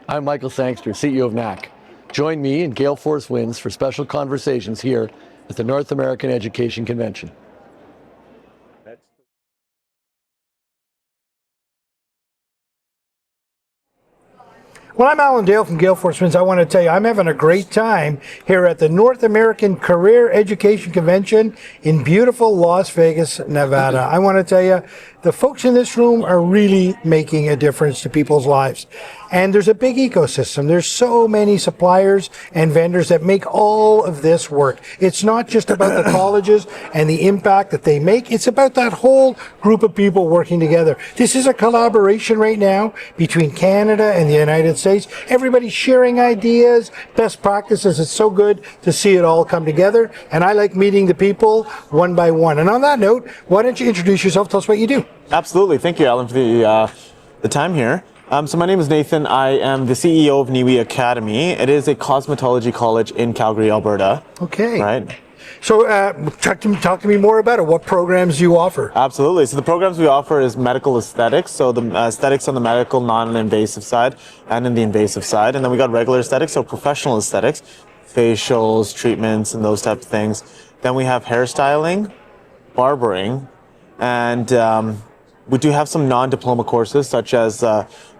I'm Michael Sangster, CEO of NAC. Join me and Gale Force Winds for special conversations here at the North American Education Convention. Well, I'm Alan Dale from Gale Force Winds. I want to tell you, I'm having a great time here at the North American Career Education Convention in beautiful Las Vegas, Nevada. I want to tell you, the folks in this room are really making a difference to people's lives. And there's a big ecosystem. There's so many suppliers and vendors that make all of this work. It's not just about the colleges and the impact that they make. It's about that whole group of people working together. This is a collaboration right now between Canada and the United States. Everybody's sharing ideas, best practices. It's so good to see it all come together. And I like meeting the people one by one. And on that note, why don't you introduce yourself? Tell us what you do. Absolutely. Thank you, Alan, for the time here. So my name is Nathan. I am the CEO of NIWE Academy. It is a cosmetology college in Calgary, Alberta. Okay. Right. So talk to me more about it. What programs do you offer? Absolutely. So the programs we offer is medical aesthetics. So the aesthetics on the medical, non-invasive side and in the invasive side. And then we got regular aesthetics, so professional aesthetics, facials, treatments, and those types of things. Then we have hairstyling, barbering, and we do have some non-diploma courses such as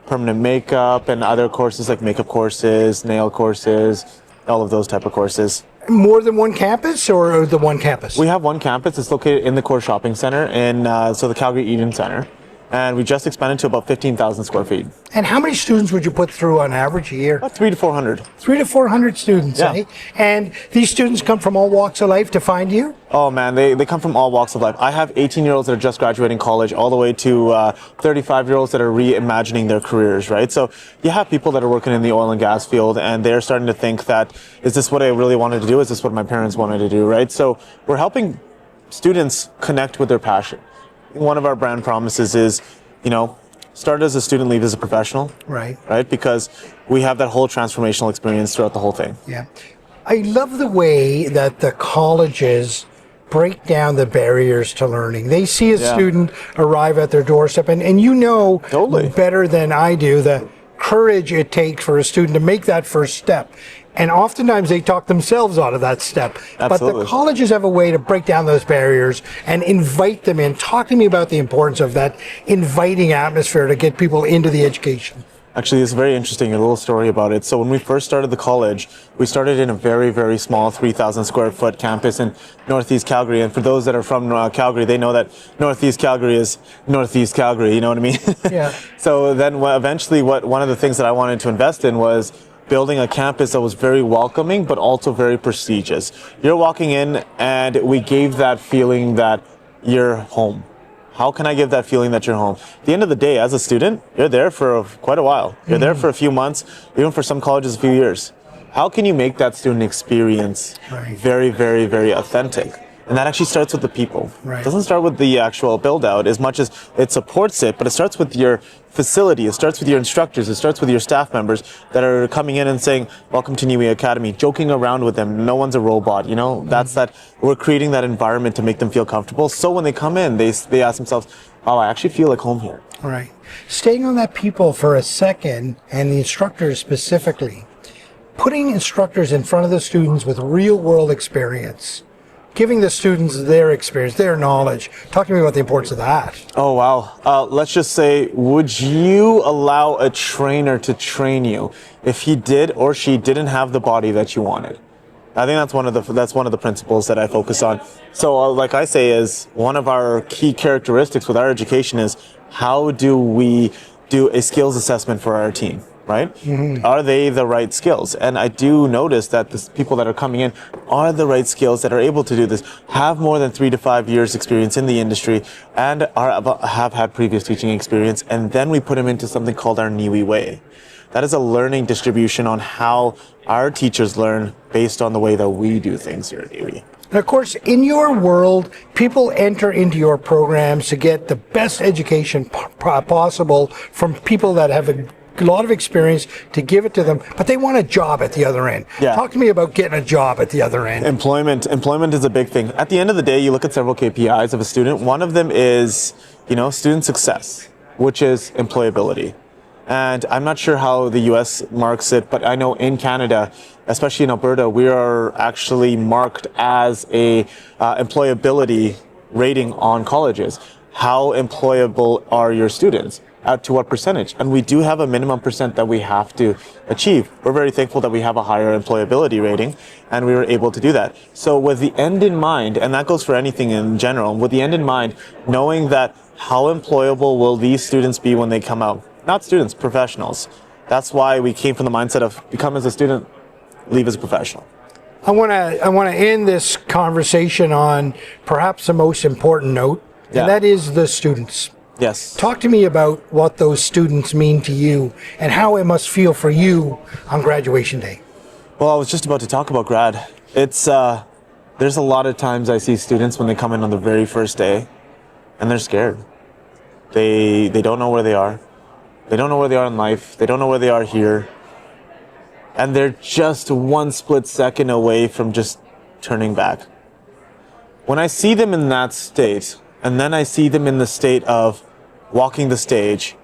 permanent makeup and other courses like makeup courses, nail courses, all of those type of courses. More than one campus or the one campus? We have one campus. It's located in the core shopping center in the Calgary Eden Center. And we just expanded to about 15,000 square feet. And how many students would you put through on average a year? About 300 to 400. 300 to 400 students, Yeah. eh? And these students come from all walks of life to find you? Oh man, they come from all walks of life. I have 18-year-olds that are just graduating college all the way to 35-year-olds that are reimagining their careers, right? So you have people that are working in the oil and gas field and they're starting to think that, is this what I really wanted to do? Is this what my parents wanted to do, right? So we're helping students connect with their passion. One of our brand promises is, start as a student, leave as a professional. Right. Right? Because we have that whole transformational experience throughout the whole thing. Yeah. I love the way that the colleges break down the barriers to learning. They see a student arrive at their doorstep, and Totally. better than I do the courage it takes for a student to make that first step. And oftentimes they talk themselves out of that step. Absolutely. But the colleges have a way to break down those barriers and invite them in. Talk to me about the importance of that inviting atmosphere to get people into the education. Actually, it's very interesting, a little story about it. So when we first started the college, we started in a very, very small 3,000 square foot campus in Northeast Calgary. And for those that are from Calgary, they know that Northeast Calgary is Northeast Calgary, you know what I mean? Yeah. So then eventually one of the things that I wanted to invest in was building a campus that was very welcoming, but also very prestigious. You're walking in and we gave that feeling that you're home. How can I give that feeling that you're home? At the end of the day, as a student, you're there for quite a while. You're there for a few months, even for some colleges, a few years. How can you make that student experience very, very, very authentic? And that actually starts with the people. Right. It doesn't start with the actual build out as much as it supports it, but it starts with your facility. It starts with your instructors. It starts with your staff members that are coming in and saying, welcome to NIWE Academy, joking around with them. No one's a robot, That's that we're creating that environment to make them feel comfortable. So when they come in, they ask themselves, oh, I actually feel like home here. Right. Staying on that people for a second, and the instructors specifically, putting instructors in front of the students with real world experience, giving the students their experience, their knowledge. Talk to me about the importance of that. Oh, wow. Let's just say, would you allow a trainer to train you if he did or she didn't have the body that you wanted? I think that's one of the principles that I focus on. So like I say, is one of our key characteristics with our education is how do we do a skills assessment for our team? Right? Mm-hmm. Are they the right skills? And I do notice that the people that are coming in are the right skills that are able to do this, have more than 3 to 5 years experience in the industry, and have had previous teaching experience. And then we put them into something called our NIWE way. That is a learning distribution on how our teachers learn based on the way that we do things here at NIWE. And of course, in your world, people enter into your programs to get the best education possible from people that have a lot of experience to give it to them, but they want a job at the other end. Yeah. Talk to me about getting a job at the other end. Employment is a big thing. At the end of the day, you look at several KPIs of a student. One of them is, student success, which is employability. And I'm not sure how the US marks it, but I know in Canada, especially in Alberta, we are actually marked as a employability rating on colleges. How employable are your students? To what percentage? And we do have a minimum percent that we have to achieve. We're very thankful that we have a higher employability rating, and we were able to do that. So with the end in mind, and that goes for anything in general, with the end in mind, knowing that how employable will these students be when they come out? Not students, professionals. That's why we came from the mindset of become as a student, leave as a professional. I want to end this conversation on perhaps the most important note, and that is the students. Yes. Talk to me about what those students mean to you and how it must feel for you on graduation day. Well, I was just about to talk about grad. It's there's a lot of times I see students when they come in on the very first day, and they're scared. They don't know where they are. They don't know where they are in life. They don't know where they are here. And they're just one split second away from just turning back. When I see them in that state, and then I see them in the state of walking the stage,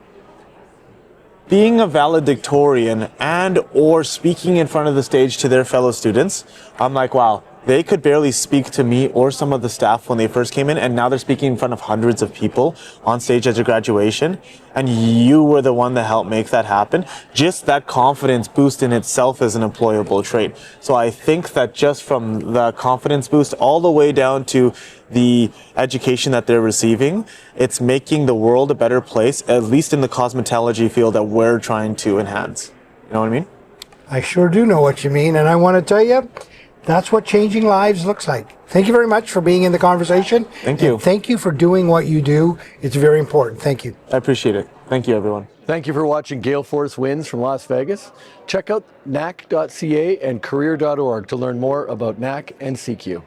being a valedictorian and or speaking in front of the stage to their fellow students, I'm like, wow, they could barely speak to me or some of the staff when they first came in, and now they're speaking in front of hundreds of people on stage at a graduation, and you were the one that helped make that happen. Just that confidence boost in itself is an employable trait. So I think that just from the confidence boost all the way down to the education that they're receiving, it's making the world a better place, at least in the cosmetology field that we're trying to enhance. You know what I mean? I sure do know what you mean, and I want to tell you, that's what changing lives looks like. Thank you very much for being in the conversation. Thank you. And thank you for doing what you do. It's very important. Thank you. I appreciate it. Thank you, everyone. Thank you for watching Gale Force Wins from Las Vegas. Check out NAC.ca and career.org to learn more about NAC and CQ.